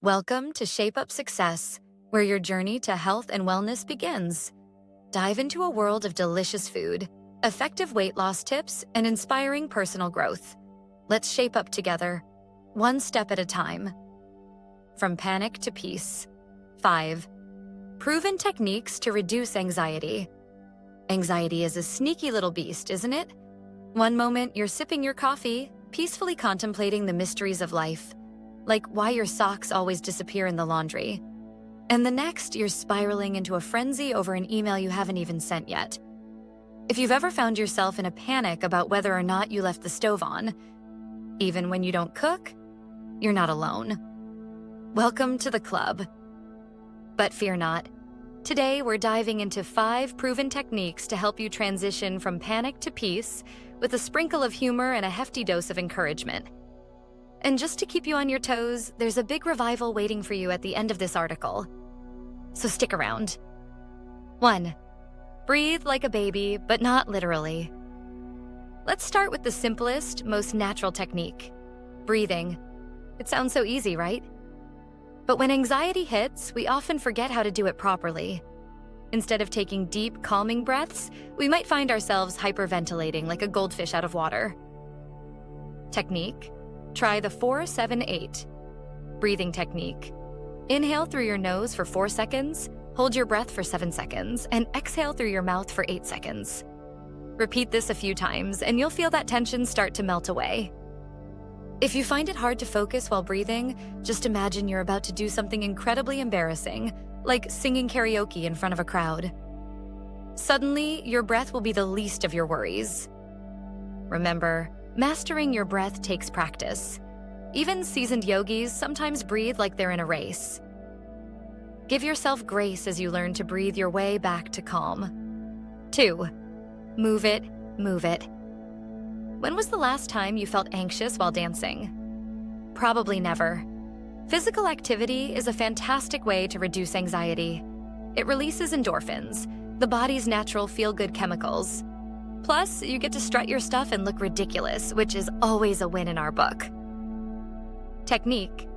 Welcome to Shape Up Success, where your journey to health and wellness begins. Dive into a world of delicious food, effective weight loss tips, and inspiring personal growth. Let's shape up together, one step at a time. From panic to peace. 5. Proven techniques to reduce anxiety. Anxiety is a sneaky little beast, isn't it? One moment you're sipping your coffee, peacefully contemplating the mysteries of life, like why your socks always disappear in the laundry. And the next, you're spiraling into a frenzy over an email you haven't even sent yet. If you've ever found yourself in a panic about whether or not you left the stove on, even when you don't cook, you're not alone. Welcome to the club. But fear not. Today, we're diving into 5 proven techniques to help you transition from panic to peace with a sprinkle of humor and a hefty dose of encouragement. And just to keep you on your toes, there's a big revival waiting for you at the end of this article. So stick around. 1. Breathe like a baby, but not literally. Let's start with the simplest, most natural technique, breathing. It sounds so easy, right? But when anxiety hits, we often forget how to do it properly. Instead of taking deep, calming breaths, we might find ourselves hyperventilating like a goldfish out of water. Technique. Try the 4-7-8 breathing technique. Inhale through your nose for 4 seconds, hold your breath for 7 seconds, and exhale through your mouth for 8 seconds. Repeat this a few times, and you'll feel that tension start to melt away. If you find it hard to focus while breathing, just imagine you're about to do something incredibly embarrassing, like singing karaoke in front of a crowd. Suddenly, your breath will be the least of your worries. Remember, mastering your breath takes practice. Even seasoned yogis sometimes breathe like they're in a race. Give yourself grace as you learn to breathe your way back to calm. 2. Move it, move it. When was the last time you felt anxious while dancing? Probably never. Physical activity is a fantastic way to reduce anxiety. It releases endorphins, the body's natural feel-good chemicals. Plus, you get to strut your stuff and look ridiculous, which is always a win in our book. Technique.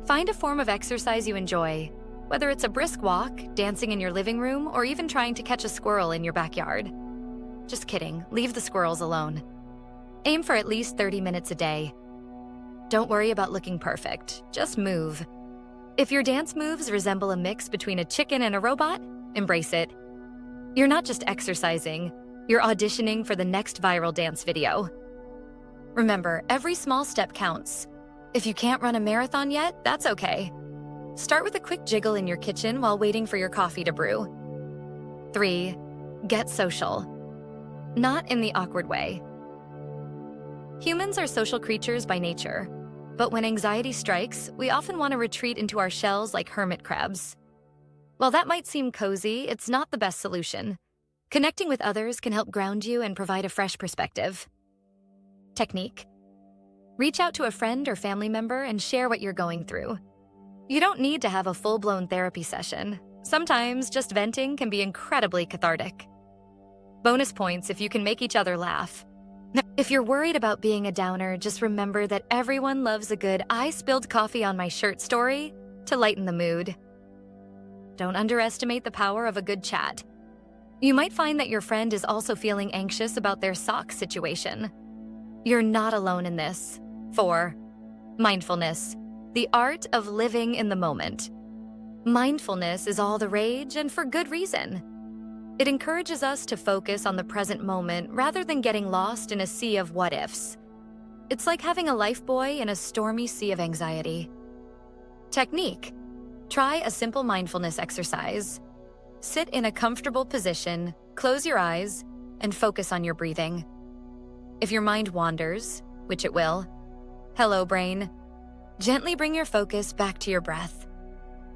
Find a form of exercise you enjoy, whether it's a brisk walk, dancing in your living room, or even trying to catch a squirrel in your backyard. Just kidding, leave the squirrels alone. Aim for at least 30 minutes a day. Don't worry about looking perfect, just move. If your dance moves resemble a mix between a chicken and a robot, embrace it. You're not just exercising, you're auditioning for the next viral dance video. Remember, every small step counts. If you can't run a marathon yet, that's okay. Start with a quick jiggle in your kitchen while waiting for your coffee to brew. 3. Get social. Not in the awkward way. Humans are social creatures by nature, but when anxiety strikes, we often want to retreat into our shells like hermit crabs. While that might seem cozy, it's not the best solution. Connecting with others can help ground you and provide a fresh perspective. Technique. Reach out to a friend or family member and share what you're going through. You don't need to have a full-blown therapy session. Sometimes just venting can be incredibly cathartic. Bonus points if you can make each other laugh. If you're worried about being a downer, just remember that everyone loves a good "I spilled coffee on my shirt" story to lighten the mood. Don't underestimate the power of a good chat. You might find that your friend is also feeling anxious about their sock situation. You're not alone in this. 4. Mindfulness, the art of living in the moment. Mindfulness is all the rage, and for good reason. It encourages us to focus on the present moment rather than getting lost in a sea of what-ifs. It's like having a lifebuoy in a stormy sea of anxiety. Technique. Try a simple mindfulness exercise. Sit in a comfortable position, close your eyes, and focus on your breathing. If your mind wanders, which it will, hello brain, gently bring your focus back to your breath.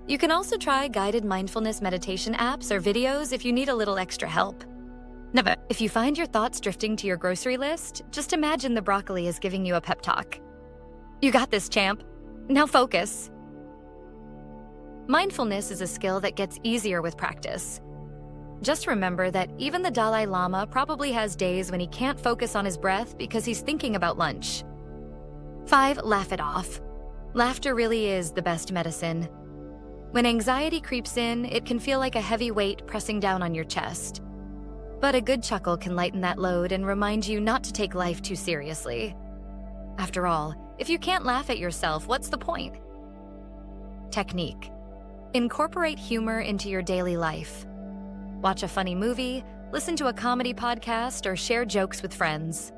You can also try guided mindfulness meditation apps or videos if you need a little extra help. If you find your thoughts drifting to your grocery list, just imagine the broccoli is giving you a pep talk. You got this, champ. Now focus. Mindfulness is a skill that gets easier with practice. Just remember that even the Dalai Lama probably has days when he can't focus on his breath because he's thinking about lunch. 5. Laugh it off. Laughter really is the best medicine. When anxiety creeps in, it can feel like a heavy weight pressing down on your chest. But a good chuckle can lighten that load and remind you not to take life too seriously. After all, if you can't laugh at yourself, what's the point? Technique. Incorporate humor into your daily life. Watch a funny movie, listen to a comedy podcast, or share jokes with friends.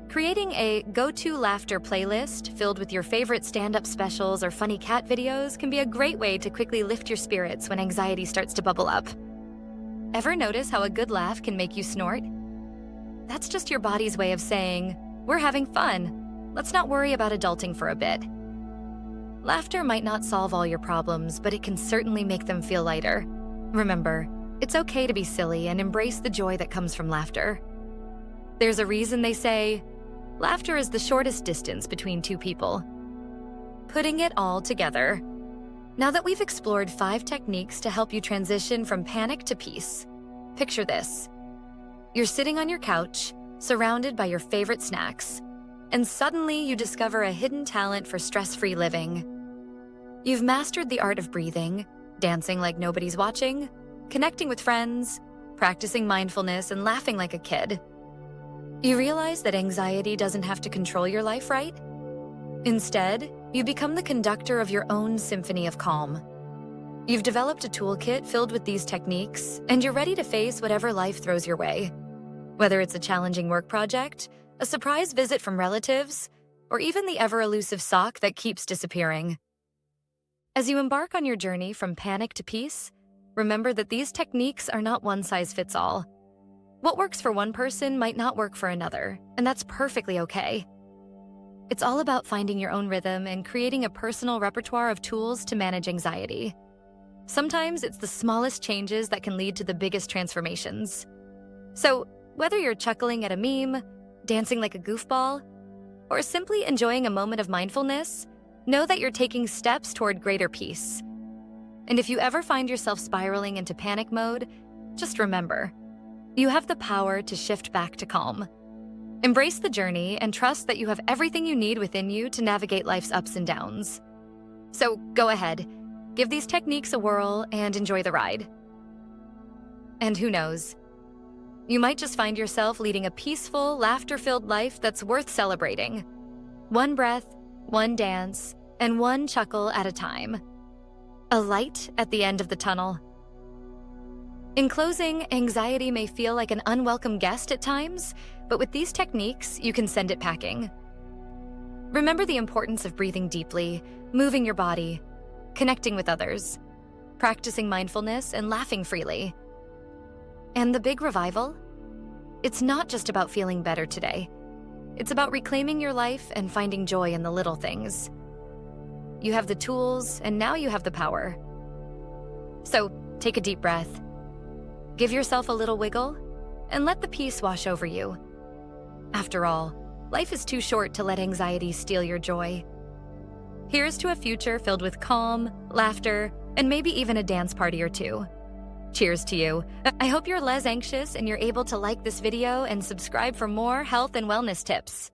Creating a go-to laughter playlist filled with your favorite stand-up specials or funny cat videos can be a great way to quickly lift your spirits when anxiety starts to bubble up. Ever notice how a good laugh can make you snort? That's just your body's way of saying, "We're having fun. Let's not worry about adulting for a bit." Laughter might not solve all your problems, but it can certainly make them feel lighter. Remember, it's okay to be silly and embrace the joy that comes from laughter. There's a reason they say, laughter is the shortest distance between two people. Putting it all together. Now that we've explored 5 techniques to help you transition from panic to peace, picture this. You're sitting on your couch, surrounded by your favorite snacks, and suddenly you discover a hidden talent for stress-free living. You've mastered the art of breathing, dancing like nobody's watching, connecting with friends, practicing mindfulness, and laughing like a kid. You realize that anxiety doesn't have to control your life, right? Instead, you become the conductor of your own symphony of calm. You've developed a toolkit filled with these techniques, and you're ready to face whatever life throws your way. Whether it's a challenging work project, a surprise visit from relatives, or even the ever-elusive sock that keeps disappearing. As you embark on your journey from panic to peace, remember that these techniques are not one-size-fits-all. What works for one person might not work for another, and that's perfectly okay. It's all about finding your own rhythm and creating a personal repertoire of tools to manage anxiety. Sometimes it's the smallest changes that can lead to the biggest transformations. So, whether you're chuckling at a meme, dancing like a goofball, or simply enjoying a moment of mindfulness, know that you're taking steps toward greater peace. And if you ever find yourself spiraling into panic mode, just remember, you have the power to shift back to calm. Embrace the journey and trust that you have everything you need within you to navigate life's ups and downs. So go ahead, give these techniques a whirl and enjoy the ride. And who knows, you might just find yourself leading a peaceful, laughter-filled life that's worth celebrating. One breath, one dance, and one chuckle at a time. A light at the end of the tunnel. In closing, anxiety may feel like an unwelcome guest at times, but with these techniques, you can send it packing. Remember the importance of breathing deeply, moving your body, connecting with others, practicing mindfulness, and laughing freely. And the big revival? It's not just about feeling better today. It's about reclaiming your life and finding joy in the little things. You have the tools, and now you have the power. So, take a deep breath. Give yourself a little wiggle, and let the peace wash over you. After all, life is too short to let anxiety steal your joy. Here's to a future filled with calm, laughter, and maybe even a dance party or two. Cheers to you. I hope you're less anxious and you're able to like this video and subscribe for more health and wellness tips.